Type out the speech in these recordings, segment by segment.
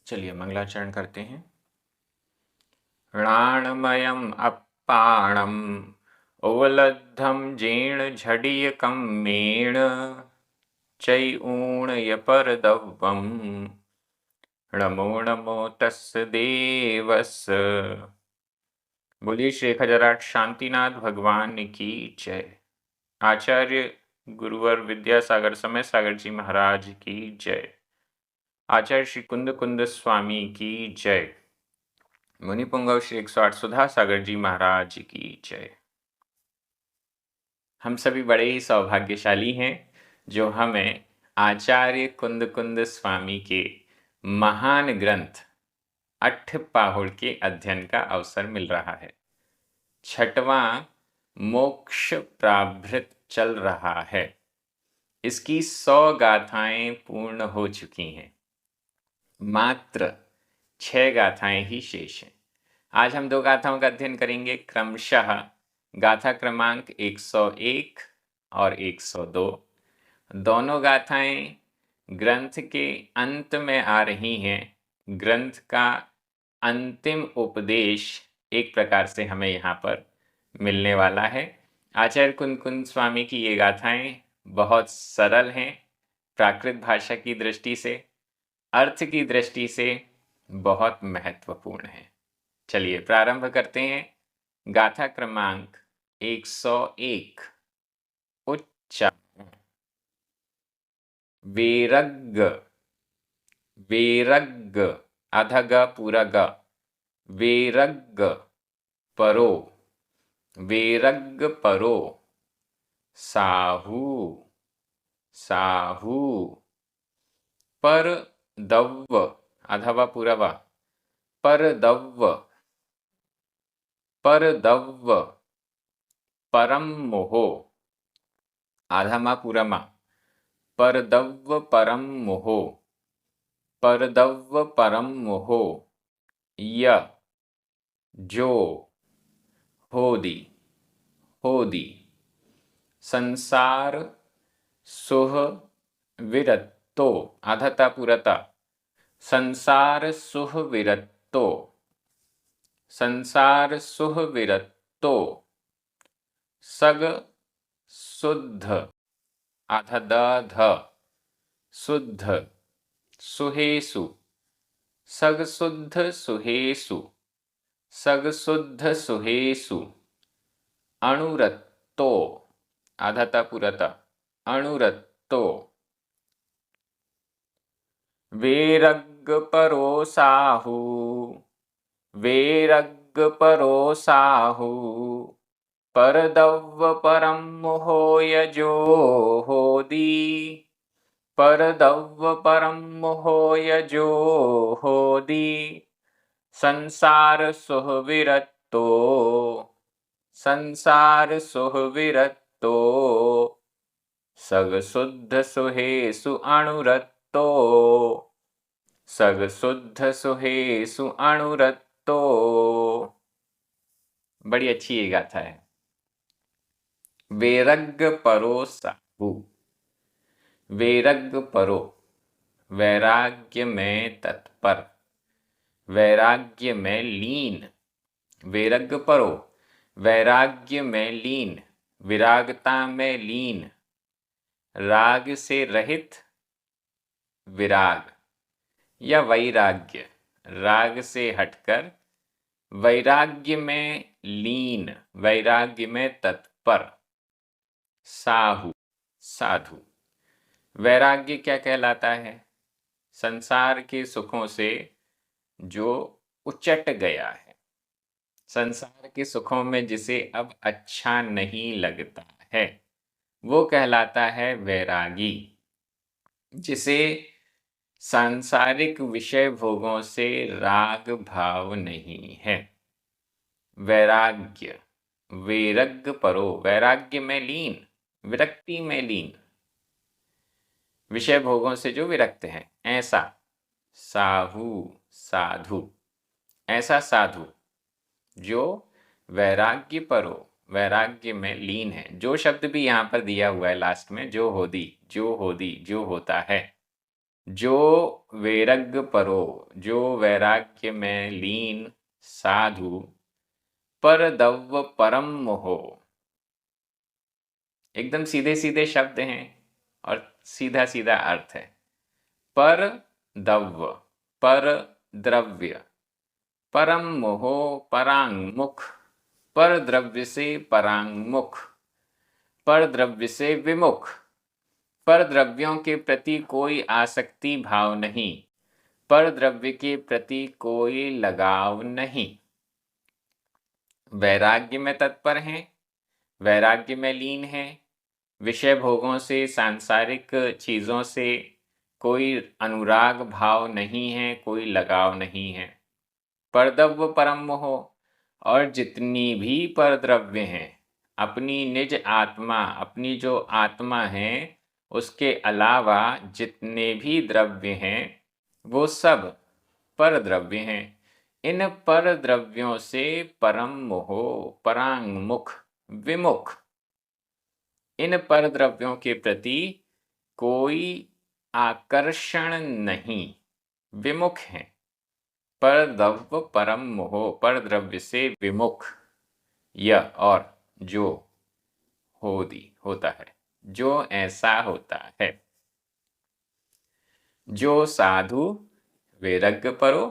चलिए मंगलाचरण करते हैं। णाणमयम् अप्पाणम् उवलद्धं जीर्ण मेण चैऊणयपरदव्वम् नमो नमो तस्य देवस्य। बोलिए श्री खजराट शांतिनाथ भगवान की जय। आचार्य गुरुवर विद्यासागर समय सागर जी महाराज की जय। आचार्य श्री कुंद कुंद स्वामी की जय। मुनिपुंगव श्री 108 सुधा सागर जी महाराज की जय। हम सभी बड़े ही सौभाग्यशाली हैं जो हमें आचार्य कुंद कुंद स्वामी के महान ग्रंथ अट्ठपाहुड़ के अध्ययन का अवसर मिल रहा है। छठवां मोक्ष प्राभृत चल रहा है। इसकी 100 गाथाएं पूर्ण हो चुकी हैं। मात्र 6 गाथाएं ही शेष हैं। आज हम 2 गाथाओं का अध्ययन करेंगे, क्रमशः गाथा क्रमांक 101 और 102। दोनों गाथाएं ग्रंथ के अंत में आ रही हैं। ग्रंथ का अंतिम उपदेश एक प्रकार से हमें यहाँ पर मिलने वाला है। आचार्य कुंद कुंद स्वामी की ये गाथाएं बहुत सरल हैं, प्राकृत भाषा की दृष्टि से, अर्थ की दृष्टि से बहुत महत्वपूर्ण है। चलिए प्रारंभ करते हैं। गाथा क्रमांक 101। उच्चारण। वेरग्ग, वेरग्ग आधा ग पूरा ग, वेरग्ग परो, वेरग्ग परो, साहू, साहू, पर दव्व आधा व पूरा व, पर दव्व, पर दव्व, परम मोहो आधा मा पूरा मा, पर दव्व परम मोहो, पर दव्व परम मोहो, य जो, होदी, होदी, संसार सुह विरत्तो आधा ता पूरा ता, संसार सुह विरत्तो, संसार सुह विरत्तो, सग शुद्ध आधा द ध, शुद्ध, सुहेसु, सग शुद्ध सुहेसु, सग शुद्ध सुहेसु, अणुरत्तो आधा ता पूरा ता, अणुरत्तो, वेरग्ग परो साहू, वेरग्ग परो साहू, पर दव्व परम मोहो यजो होदी, पर दव्व परम मोहो यजो होदी, संसार सुह विरत्तो, संसार सुह विरत्तो, सग शुद्ध सुहेसु अणुरत्तो, सग शुद्ध सुहेसु अणुरत्तो। बड़ी अच्छी ये गाथा है। वेरग्ग परो साहू, वेरग्ग परो वैराग्य में तत्पर, वैराग्य में लीन, वेरग्ग परो वैराग्य में लीन, विरागता में लीन, राग से रहित विराग या वैराग्य, राग से हटकर वैराग्य में लीन, वैराग्य में तत्पर, साहू साधु। वैराग्य क्या कहलाता है? संसार के सुखों से जो उचट गया है, संसार के सुखों में जिसे अब अच्छा नहीं लगता है, वो कहलाता है वैरागी। जिसे सांसारिक विषय भोगों से राग भाव नहीं है। वैराग्य, वेरग्ग परो वैराग्य में लीन, विरक्ति में लीन, विषय भोगों से जो विरक्त है, ऐसा साहू साधु, ऐसा साधु जो वैराग्य परो वैराग्य में लीन है। जो शब्द भी यहाँ पर दिया हुआ है लास्ट में, जो होदी, जो होदी, जो होता है, जो वैराग्य परो, जो वैराग्य में लीन साधु, पर दव्य परम मोहो। एकदम सीधे सीधे शब्द हैं और सीधा सीधा अर्थ है। पर दव्य, पर द्रव्य, परम मोहो परांगमुख, पर द्रव्य से परांगमुख, पर द्रव्य से विमुख, पर द्रव्यों के प्रति कोई आसक्ति भाव नहीं, पर द्रव्य के प्रति कोई लगाव नहीं। वैराग्य में तत्पर हैं, वैराग्य में लीन हैं, विषय भोगों से, सांसारिक चीज़ों से कोई अनुराग भाव नहीं है, कोई लगाव नहीं है। परद्रव्य परम मोह, और जितनी भी परद्रव्य हैं, अपनी निज आत्मा, अपनी जो आत्मा है उसके अलावा जितने भी द्रव्य हैं वो सब परद्रव्य हैं। इन परद्रव्यों से परम मोह, परांगमुख, विमुख, इन परद्रव्यों के प्रति कोई आकर्षण नहीं, विमुख हैं। परद्रव्य परम मोह, परद्रव्य से विमुख। यह और जो होता है, जो ऐसा होता है। जो साधु वैराग्य परो,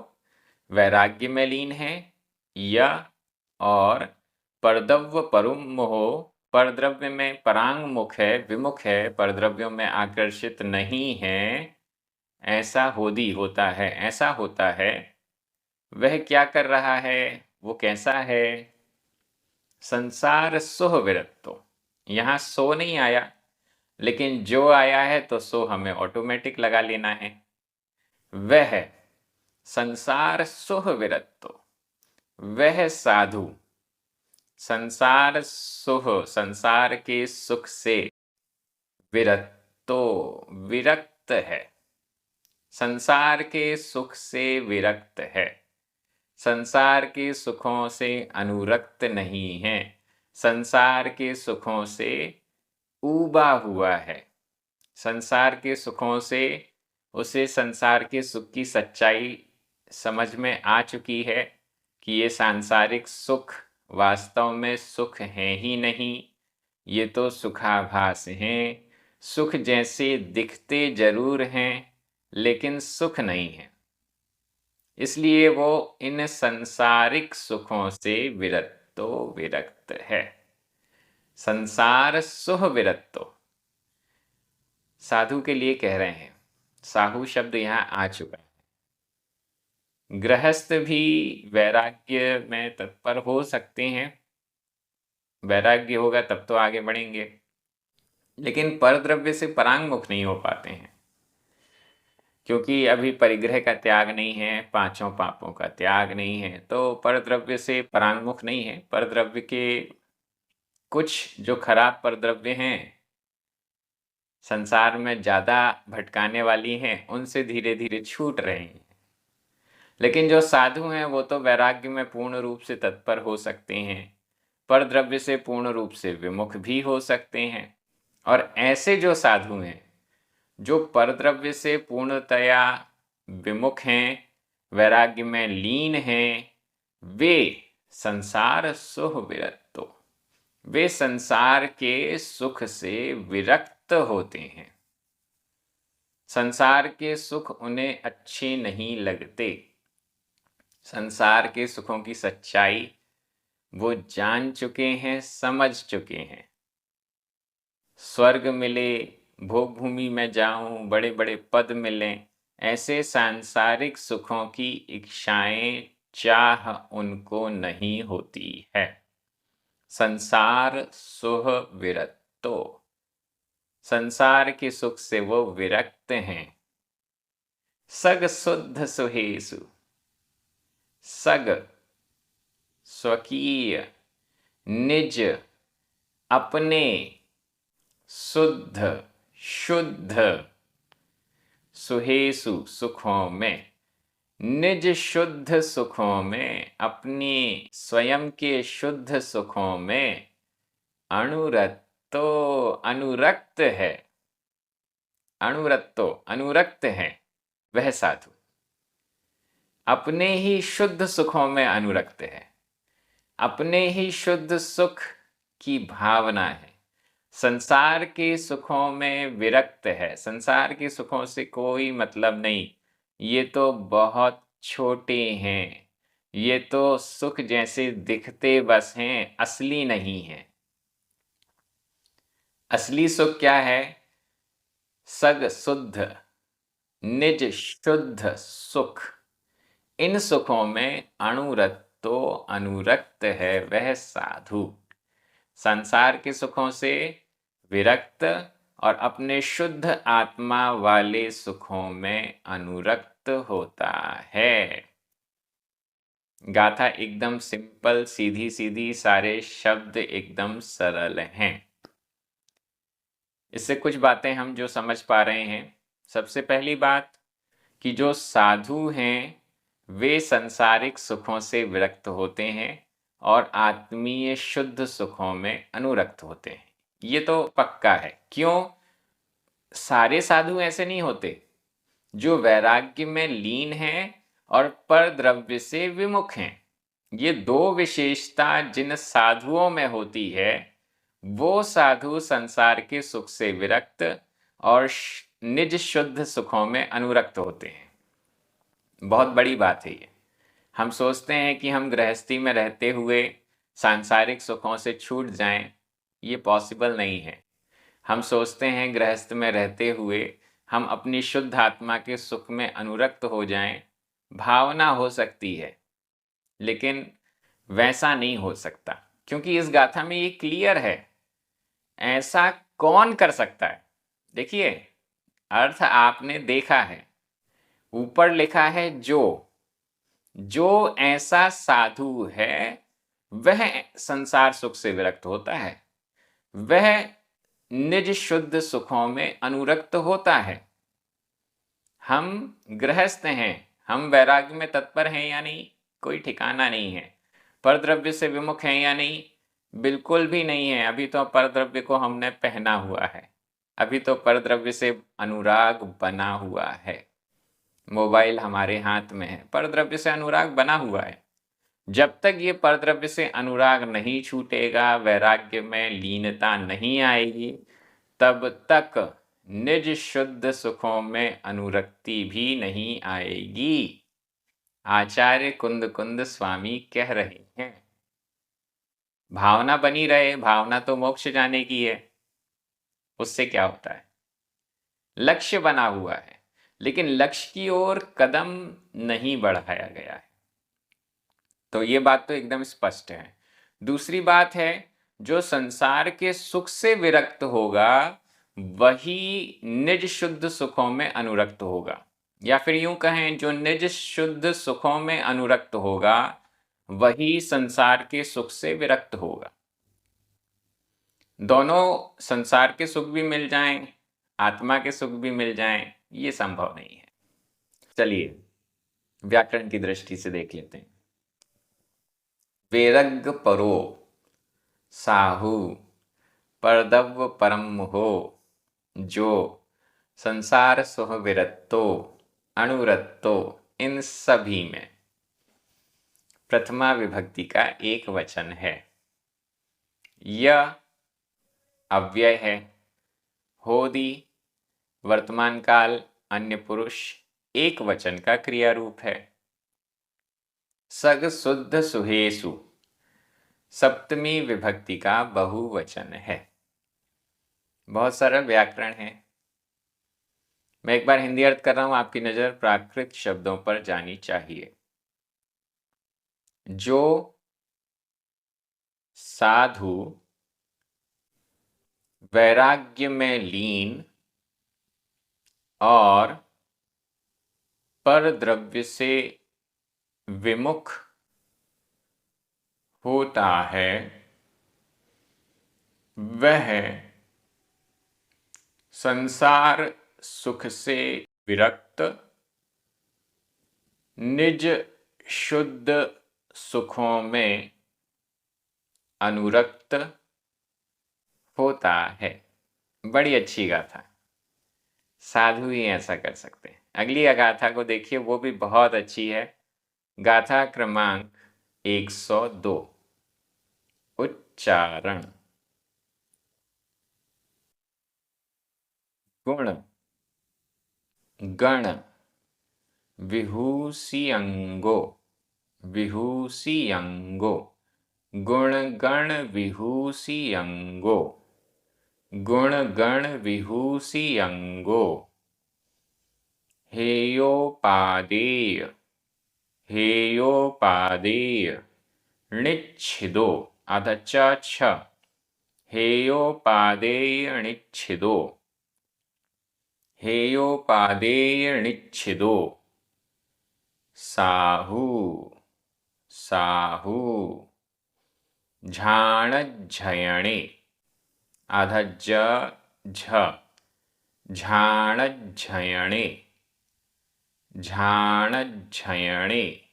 वैराग्य में लीन है, या और परद्रव्य परुम मोहो, परद्रव्य में परांगमुख है, विमुख है, परद्रव्यों में आकर्षित नहीं है, ऐसा होता है, ऐसा होता है। वह क्या कर रहा है, वो कैसा है? संसार सोह विरक्तो। यहाँ सो नहीं आया, लेकिन जो आया है तो सो हमें ऑटोमेटिक लगा लेना है। वह संसार सोह विरक्तो, वह साधु संसार सुख, संसार के सुख से विरक्तो, विरक्त है। संसार के सुख से विरक्त है, संसार के सुखों से अनुरक्त नहीं है, संसार के सुखों से ऊबा हुआ है। संसार के सुखों से उसे संसार के सुख की सच्चाई समझ में आ चुकी है कि ये सांसारिक सुख वास्तव में सुख है ही नहीं, ये तो सुखाभास हैं। सुख जैसे दिखते जरूर हैं लेकिन सुख नहीं है। इसलिए वो इन संसारिक सुखों से विरक्त है। संसार सुख विरक्तो, साधु के लिए कह रहे हैं। साहु शब्द यहाँ आ चुका है। गृहस्थ भी वैराग्य में तत्पर हो सकते हैं, वैराग्य होगा तब तो आगे बढ़ेंगे, लेकिन परद्रव्य से परांगमुख नहीं हो पाते हैं, क्योंकि अभी परिग्रह का त्याग नहीं है, पांचों पापों का त्याग नहीं है, तो परद्रव्य से परांगमुख नहीं है। परद्रव्य के कुछ जो खराब परद्रव्य हैं, संसार में ज़्यादा भटकाने वाली हैं, उनसे धीरे धीरे छूट रहे हैं। लेकिन जो साधु हैं वो तो वैराग्य में पूर्ण रूप से तत्पर हो सकते हैं, परद्रव्य से पूर्ण रूप से विमुख भी हो सकते हैं। और ऐसे जो साधु हैं जो परद्रव्य से पूर्णतया विमुख हैं, वैराग्य में लीन हैं, वे संसार सुख विरक्तो, वे संसार के सुख से विरक्त होते हैं। संसार के सुख उन्हें अच्छे नहीं लगते, संसार के सुखों की सच्चाई वो जान चुके हैं, समझ चुके हैं। स्वर्ग मिले, भोग भूमि में जाऊं, बड़े बड़े पद मिलें, ऐसे सांसारिक सुखों की इच्छाएं, चाह उनको नहीं होती है। संसार सुख विरक्तो, संसार के सुख से वो विरक्त हैं। सग शुद्ध सुहेसु, सग स्वकीय, निज, अपने, शुद्ध, शुद्ध, सुहेसु सुखों में, निज शुद्ध सुखों में, अपनी स्वयं के शुद्ध सुखों में अनुरक्तो, अनुरक्त है, अनुरक्तो, अनुरक्त है। वह साधु अपने ही शुद्ध सुखों में अनुरक्त है, अपने ही शुद्ध सुख की भावना है, संसार के सुखों में विरक्त है, संसार के सुखों से कोई मतलब नहीं, ये तो बहुत छोटे हैं, ये तो सुख जैसे दिखते बस हैं, असली नहीं है। असली सुख क्या है? सग शुद्ध निज शुद्ध सुख। इन सुखों में अणुरक्तो अनुरक्त है वह साधु, संसार के सुखों से विरक्त और अपने शुद्ध आत्मा वाले सुखों में अनुरक्त होता है। गाथा एकदम सिंपल, सीधी सीधी, सारे शब्द एकदम सरल हैं। इससे कुछ बातें हम जो समझ पा रहे हैं, सबसे पहली बात कि जो साधु हैं वे सांसारिक सुखों से विरक्त होते हैं और आत्मीय शुद्ध सुखों में अनुरक्त होते हैं। ये तो पक्का है। क्यों? सारे साधु ऐसे नहीं होते। जो वैराग्य में लीन हैं और पर द्रव्य से विमुख हैं, ये दो विशेषता जिन साधुओं में होती है, वो साधु संसार के सुख से विरक्त और निज शुद्ध सुखों में अनुरक्त होते हैं। बहुत बड़ी बात है ये। हम सोचते हैं कि हम गृहस्थी में रहते हुए सांसारिक सुखों से छूट जाएं, ये पॉसिबल नहीं है। हम सोचते हैं गृहस्थ में रहते हुए हम अपनी शुद्ध आत्मा के सुख में अनुरक्त हो जाएं, भावना हो सकती है, लेकिन वैसा नहीं हो सकता, क्योंकि इस गाथा में ये क्लियर है। ऐसा कौन कर सकता है? देखिए, अर्थ आपने देखा है, ऊपर लिखा है जो ऐसा साधु है वह संसार सुख से विरक्त होता है, वह निज शुद्ध सुखों में अनुरक्त होता है। हम गृहस्थ हैं, हम वैराग्य में तत्पर हैं या नहीं, कोई ठिकाना नहीं है। परद्रव्य से विमुख हैं या नहीं, बिल्कुल भी नहीं है। अभी तो परद्रव्य को हमने पहना हुआ है, अभी तो परद्रव्य से अनुराग बना हुआ है। मोबाइल हमारे हाथ में है, परद्रव्य से अनुराग बना हुआ है। जब तक ये परद्रव्य से अनुराग नहीं छूटेगा, वैराग्य में लीनता नहीं आएगी, तब तक निज शुद्ध सुखों में अनुरक्ति भी नहीं आएगी। आचार्य कुंद कुंद स्वामी कह रहे हैं, भावना बनी रहे, भावना तो मोक्ष जाने की है, उससे क्या होता है? लक्ष्य बना हुआ है, लेकिन लक्ष्य की ओर कदम नहीं बढ़ाया गया है। तो ये बात तो एकदम स्पष्ट है। दूसरी बात है, जो संसार के सुख से विरक्त होगा वही निज शुद्ध सुखों में अनुरक्त होगा, या फिर यूं कहें, जो निज शुद्ध सुखों में अनुरक्त होगा वही संसार के सुख से विरक्त होगा। दोनों, संसार के सुख भी मिल जाएं, आत्मा के सुख भी मिल जाएं, ये संभव नहीं है। चलिए व्याकरण की दृष्टि से देख लेते हैं। वेरग परो साहु परदव परम हो, जो संसार सुह विरत्तो अणुरत्तो, इन सभी में प्रथमा विभक्ति का एक वचन है। यह अव्यय है। होदी वर्तमान काल अन्य पुरुष एक वचन का क्रिया रूप है। सग शुद्ध सुहेसु सप्तमी विभक्ति का बहुवचन है। बहुत सरल व्याकरण है। मैं एक बार हिंदी अर्थ कर रहा हूं, आपकी नजर प्राकृत शब्दों पर जानी चाहिए। जो साधु वैराग्य में लीन और पर द्रव्य से विमुख होता है, वह संसार सुख से विरक्त निज शुद्ध सुखों में अनुरक्त होता है। बड़ी अच्छी गाथा, साधु ही ऐसा कर सकते हैं। अगली गाथा को देखिए, वो भी बहुत अच्छी है। गाथा क्रमांक 102। उच्चारण। गुण गण विभूषियंगो विभूषियंगो गुण गण विभूषियंगो गुण गण विभूषियंगो हेयोपादेय हेयोपादेय निच्छिदो आधा छ हेयोपादेय निच्छिदो हेयोपादेय निच्छिदो साहू साहू झाणज्झयणे आधा झ झाणज्झयणे झाणज्झयणे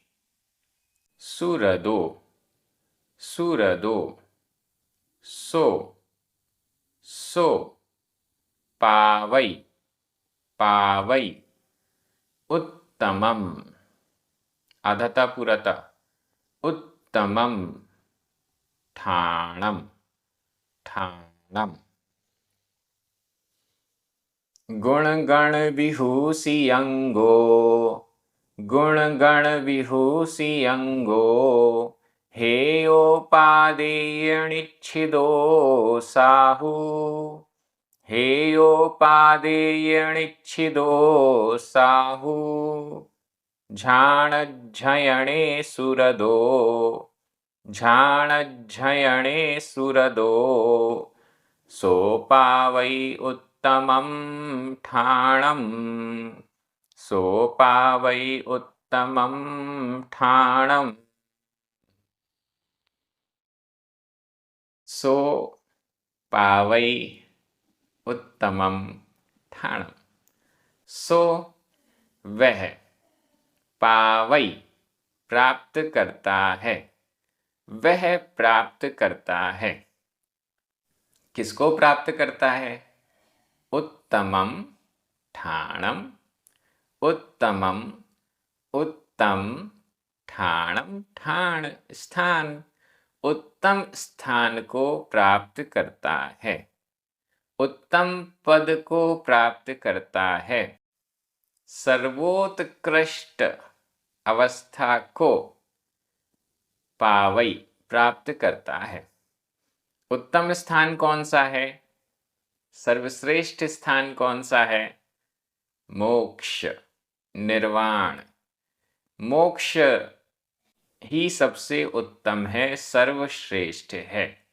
सुरदो सुरदो सो सो पावै पावै उत्तमम् अधता पुरता उत्तमम् ठाणम् ठाणम् गुणगण विभूषियंगो गुणगण विभूषियंगो हेयोपादेयनिच्छिदो साहू हेयोपादेयनिच्छिदो साहू झाणज्झयणे सुरदो झाणज्झयणे सुरदो सोपावै उत्तमं ठाणम् सोपावै उत्तमं ठाणम् सो पावै उत्तमम ठाणम। सो वह पावई प्राप्त करता है वह प्राप्त करता है। किसको प्राप्त करता है? उत्तमम ठाणम उत्तमम उत्तम ठाणम ठाण स्थान उत्तम स्थान को प्राप्त करता है उत्तम पद को प्राप्त करता है सर्वोत्कृष्ट अवस्था को पावई प्राप्त करता है। उत्तम स्थान कौन सा है? सर्वश्रेष्ठ स्थान कौन सा है? मोक्ष निर्वाण। मोक्ष ही सबसे उत्तम है सर्वश्रेष्ठ है।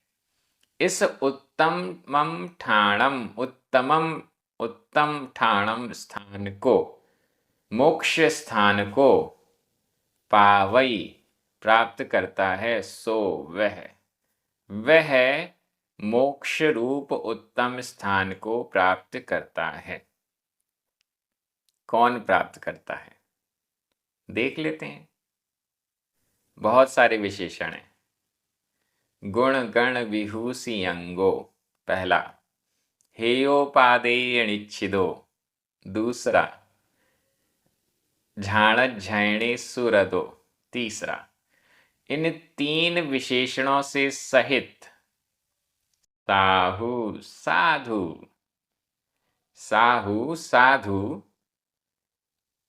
इस उत्तमम ठाणम उत्तम ठाणम स्थान को मोक्ष स्थान को पावई प्राप्त करता है सो वह मोक्ष रूप उत्तम स्थान को प्राप्त करता है। कौन प्राप्त करता है? देख लेते हैं। बहुत सारे विशेषण हैं। गुण गण विभूषियंगो पहला, हेयोपादेयनिच्छिदो दूसरा, झाणज्झयणे सुरदो तीसरा। इन तीन विशेषणों से सहित साहू साधु साहू साधु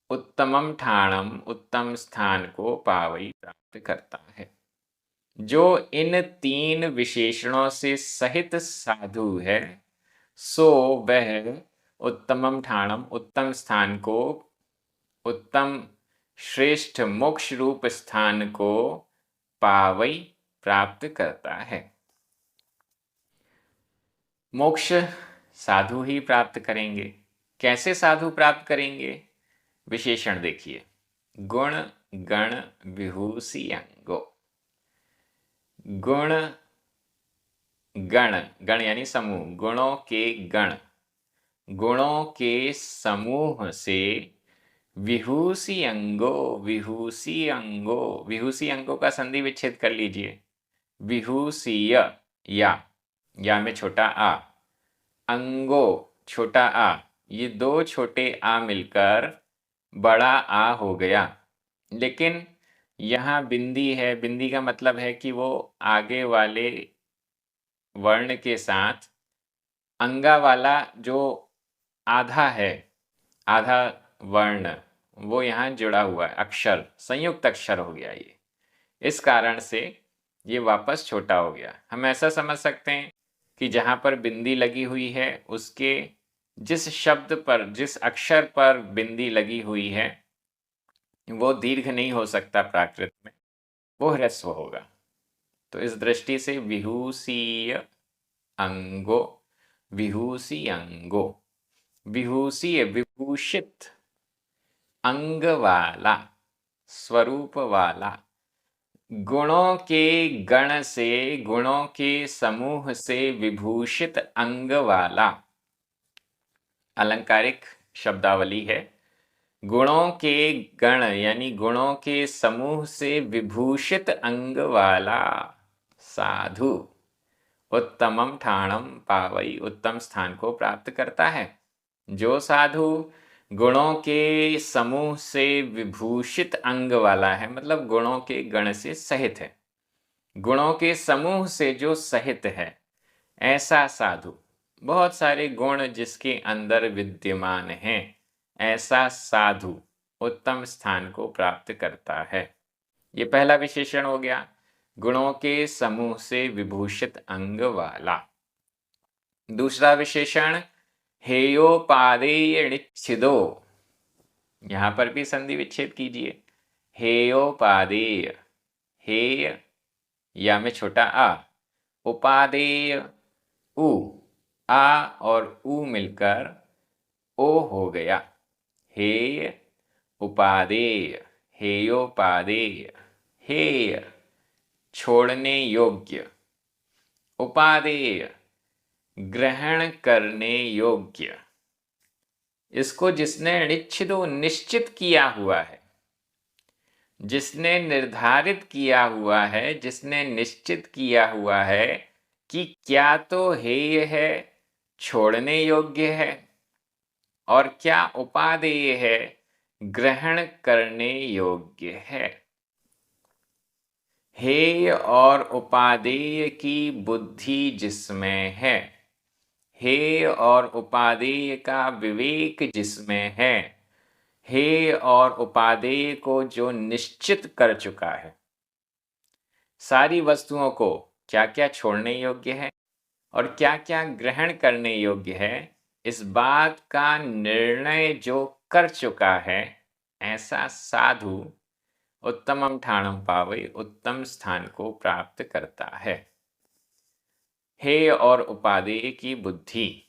उत्तमम ठाणम उत्तम स्थान को पावई प्राप्त करता है। जो इन तीन विशेषणों से सहित साधु है सो वह उत्तमम ठाणम उत्तम स्थान को उत्तम श्रेष्ठ मोक्ष रूप स्थान को पावई प्राप्त करता है। मोक्ष साधु ही प्राप्त करेंगे। कैसे साधु प्राप्त करेंगे? विशेषण देखिए। गुण गण विभूषियंगो। गुण गण गण यानी समूह, गुणों के गण गुणों के समूह से विभूषियंगो विभूषियंगो विभूषियंगो का संधि विच्छेद कर लीजिए। विभूषिय या में छोटा आ, अंगो छोटा आ, ये दो छोटे आ मिलकर बड़ा आ हो गया। लेकिन यहाँ बिंदी है, बिंदी का मतलब है कि वो आगे वाले वर्ण के साथ अंगा वाला जो आधा है, आधा वर्ण, वो यहाँ जुड़ा हुआ है, अक्षर, संयुक्त अक्षर हो गया ये। इस कारण से ये वापस छोटा हो गया। हम ऐसा समझ सकते हैं कि जहाँ पर बिंदी लगी हुई है, उसके जिस शब्द पर, जिस अक्षर पर बिंदी लगी हुई है, वो दीर्घ नहीं हो सकता प्राकृत में, वो ह्रस्व होगा। तो इस दृष्टि से विभूषीय अंगो, विभूषी अंगो, विभूषीय विभूषित, अंग वाला, स्वरूप वाला, गुणों के गण से, गुणों के समूह से विभूषित अंग वाला। अलंकारिक शब्दावली है। गुणों के गण यानी गुणों के समूह से विभूषित अंग वाला साधु उत्तमम ठाणम पावई, उत्तम स्थान को प्राप्त करता है। जो साधु गुणों के समूह से विभूषित अंग वाला है, मतलब गुणों के गण से सहित है, गुणों के समूह से जो सहित है, ऐसा साधु, बहुत सारे गुण जिसके अंदर विद्यमान हैं, ऐसा साधु उत्तम स्थान को प्राप्त करता है। ये पहला विशेषण हो गया, गुणों के समूह से विभूषित अंग वाला। दूसरा विशेषण हेयोपादेय निच्छिदो, यहां पर भी संधि विच्छेद कीजिए। हेयोपादेय, हेय या में छोटा आ, उपादेय उ, आ और उ मिलकर ओ हो गया। हेय उपादेय, हेयोपादेय, हेय छोड़ने योग्य, उपादेय ग्रहण करने योग्य। इसको जिसने निच्छिदो निश्चित किया हुआ है, जिसने निर्धारित किया हुआ है, जिसने निश्चित किया हुआ है कि क्या तो हेय है, छोड़ने योग्य है, और क्या उपादेय है, ग्रहण करने योग्य है। हेय और उपादेय की बुद्धि जिसमें है, हेय और उपादेय का विवेक जिसमें है, हेय और उपादेय को जो निश्चित कर चुका है, सारी वस्तुओं को क्या क्या छोड़ने योग्य है और क्या क्या ग्रहण करने योग्य है, इस बात का निर्णय जो कर चुका है, ऐसा साधु उत्तमम ठाणम पावई, उत्तम स्थान को प्राप्त करता है। हेय और उपादेय की बुद्धि।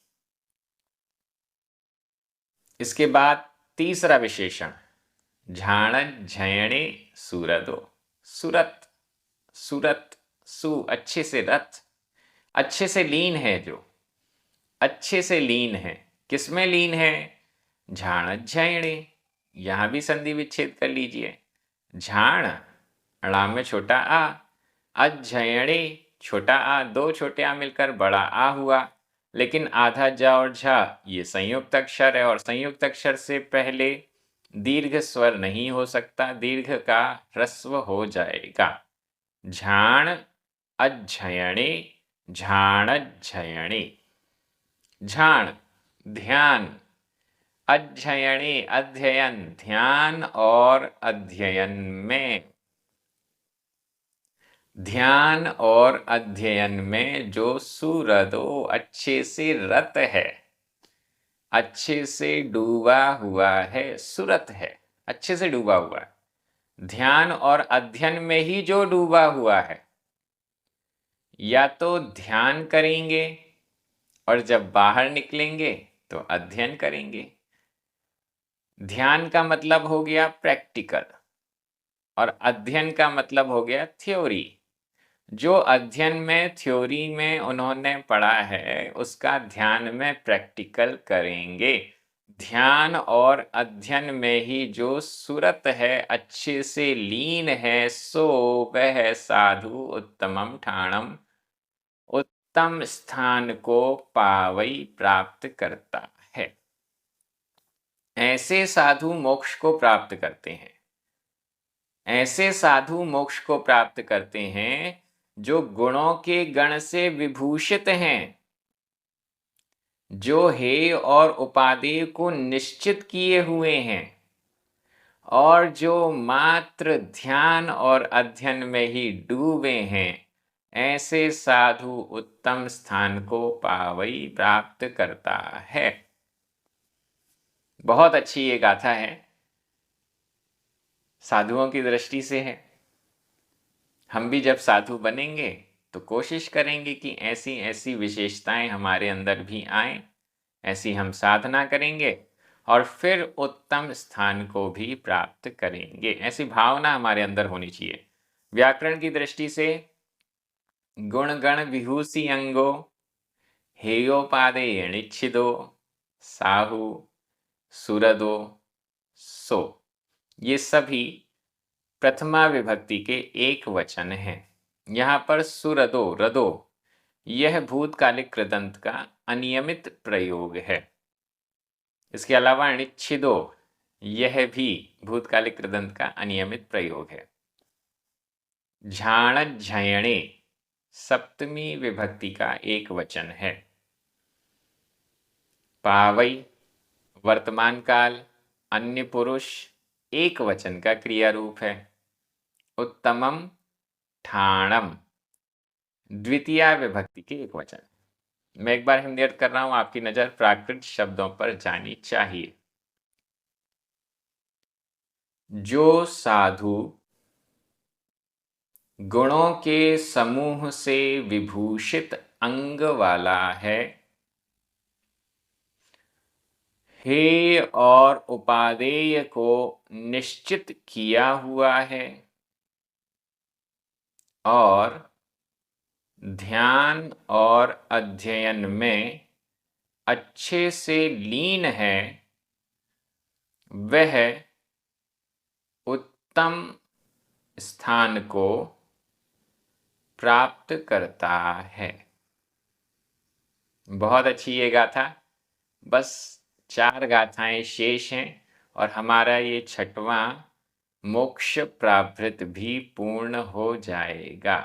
इसके बाद तीसरा विशेषण झाण झयणे सूरदो, सूरत, सूरत, सु अच्छे से, रथ अच्छे से लीन है, जो अच्छे से लीन है, किसमें लीन है, झाण झयणे, यहां भी संधि विच्छेद कर लीजिए। झाण अड़ा में छोटा आ, अझयणे छोटा आ, दो छोटे आ मिलकर बड़ा आ हुआ, लेकिन आधा जा और झा ये संयुक्त अक्षर है, और संयुक्त अक्षर से पहले दीर्घ स्वर नहीं हो सकता, दीर्घ का ह्रस्व हो जाएगा। झाण अझयणे, झाणझयणे। झाण ध्यान, अध्ययने अध्ययन, ध्यान और अध्ययन में, ध्यान और अध्ययन में जो सूरदो अच्छे से रत है, अच्छे से डूबा हुआ है, सुरत है, अच्छे से डूबा हुआ है, ध्यान और अध्ययन में ही जो डूबा हुआ है, या तो ध्यान करेंगे और जब बाहर निकलेंगे तो अध्ययन करेंगे। ध्यान का मतलब हो गया प्रैक्टिकल, और अध्ययन का मतलब हो गया थ्योरी। जो अध्ययन में, थ्योरी में उन्होंने पढ़ा है, उसका ध्यान में प्रैक्टिकल करेंगे। ध्यान और अध्ययन में ही जो सुरत है, अच्छे से लीन है, सो वह साधु उत्तमम ठाणम, उत्तम स्थान को पावई प्राप्त करता है। ऐसे साधु मोक्ष को प्राप्त करते हैं। ऐसे साधु मोक्ष को प्राप्त करते हैं जो गुणों के गण से विभूषित हैं, जो हेय और उपादेय को निश्चित किए हुए हैं और जो मात्र ध्यान और अध्ययन में ही डूबे हैं, ऐसे साधु उत्तम स्थान को पावई प्राप्त करता है। बहुत अच्छी ये गाथा है, साधुओं की दृष्टि से है। हम भी जब साधु बनेंगे तो कोशिश करेंगे कि ऐसी ऐसी विशेषताएं हमारे अंदर भी आएं, ऐसी हम साधना करेंगे और फिर उत्तम स्थान को भी प्राप्त करेंगे। ऐसी भावना हमारे अंदर होनी चाहिए। व्याकरण की दृष्टि से गुण गण विभूषि अंगो हेयोपादे निच्छिदो साहु सुरदो सो, ये सभी प्रथमा विभक्ति के एक वचन हैं। यहाँ पर सुरदो रदो यह भूतकालिक कृदंत का अनियमित प्रयोग है। इसके अलावा निच्छिदो यह भी भूतकालिक कृदंत का अनियमित प्रयोग है। झाण झयणे सप्तमी विभक्ति का एक वचन है। पावई वर्तमान काल अन्य पुरुष एक वचन का क्रिया रूप है। उत्तमम ठाणम द्वितीय विभक्ति के एक वचन। मैं एक बार हिंदी अर्थ कर रहा हूं, आपकी नजर प्राकृत शब्दों पर जानी चाहिए। जो साधु गुणों के समूह से विभूषित अंग वाला है, हेय और उपादेय को निश्चित किया हुआ है और ध्यान और अध्ययन में अच्छे से लीन है, वह उत्तम स्थान को प्राप्त करता है। बहुत अच्छी ये गाथा। बस 4 गाथाएं शेष हैं और हमारा ये 6वां मोक्ष प्रावृत भी पूर्ण हो जाएगा।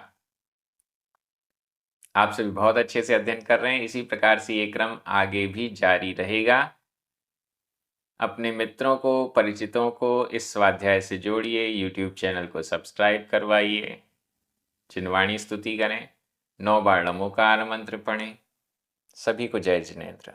आप सभी बहुत अच्छे से अध्ययन कर रहे हैं। इसी प्रकार से ये क्रम आगे भी जारी रहेगा। अपने मित्रों को, परिचितों को इस स्वाध्याय से जोड़िए। YouTube चैनल को सब्सक्राइब करवाइए। चिन्वाणी स्तुति करें। 9 बार नमोकार मंत्र पढ़ें। सभी को जय जिनेंद्र।